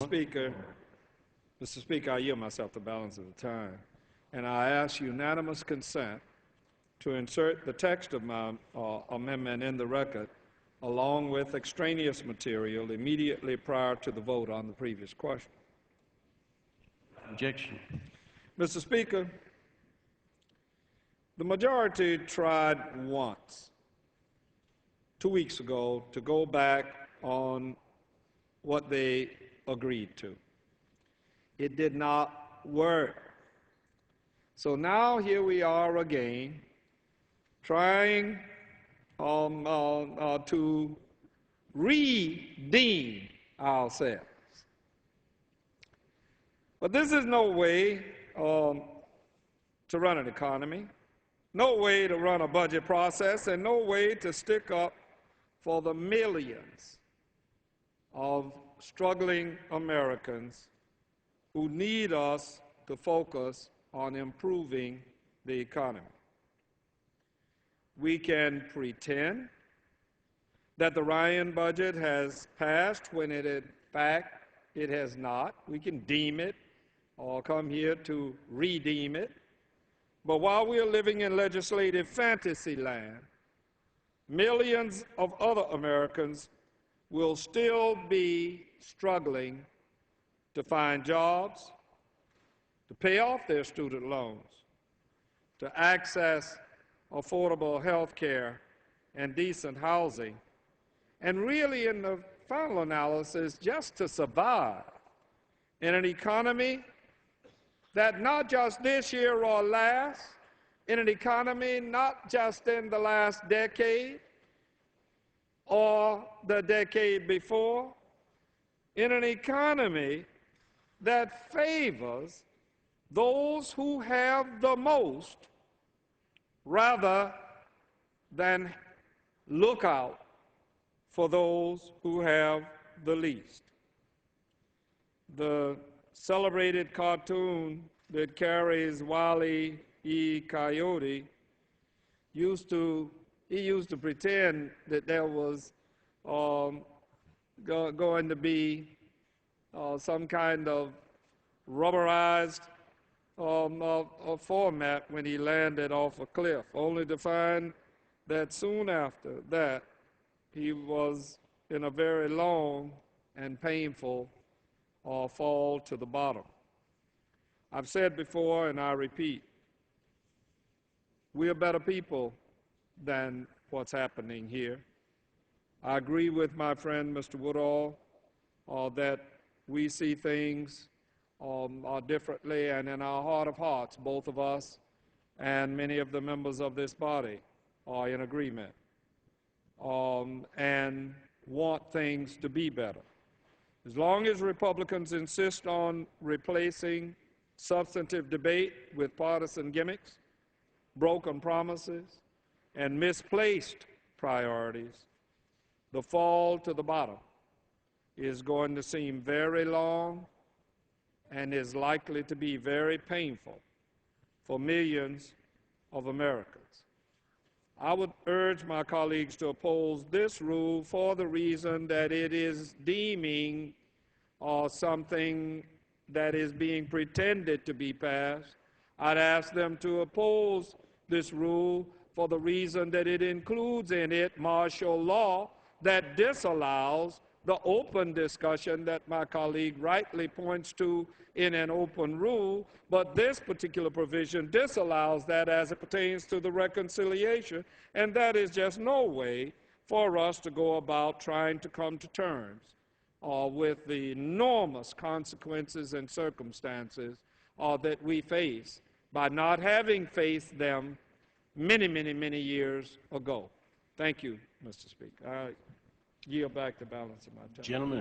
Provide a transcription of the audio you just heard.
Mr. Speaker, I yield myself the balance of the time, and I ask unanimous consent to insert the text of my amendment in the record along with extraneous material immediately prior to the vote on the previous question. Objection. Mr. Speaker, the majority tried once, 2 weeks ago, to go back on what they agreed to. It did not work. So now here we are again, trying to redeem ourselves. But this is no way to run an economy, no way to run a budget process, and no way to stick up for the millions of struggling Americans who need us to focus on improving the economy. We can pretend that the Ryan budget has passed when in fact it has not. We can deem it or come here to redeem it. But while we are living in legislative fantasy land, millions of other Americans will still be struggling to find jobs, to pay off their student loans, to access affordable health care and decent housing, and really in the final analysis, just to survive in an economy that not just this year or last, in an economy not just in the last decade or the decade before, in an economy that favors those who have the most rather than look out for those who have the least. The celebrated cartoon that carries Wile E. Coyote used to pretend that there was going to be some kind of rubberized format when he landed off a cliff, only to find that soon after that he was in a very long and painful fall to the bottom. I've said before, and I repeat, we are better people than what's happening here. I agree with my friend Mr. Woodall that we see things differently, and in our heart of hearts, both of us and many of the members of this body are in agreement and want things to be better. As long as Republicans insist on replacing substantive debate with partisan gimmicks, broken promises, and misplaced priorities, the fall to the bottom is going to seem very long and is likely to be very painful for millions of Americans. I would urge my colleagues to oppose this rule for the reason that it is deeming something that is being pretended to be passed. I'd ask them to oppose this rule for the reason that it includes in it martial law that disallows the open discussion that my colleague rightly points to in an open rule, but this particular provision disallows that as it pertains to the reconciliation, and that is just no way for us to go about trying to come to terms with the enormous consequences and circumstances that we face by not having faced them many, many, many years ago. Thank you, Mr. Speaker. I yield back the balance of my time. Gentlemen.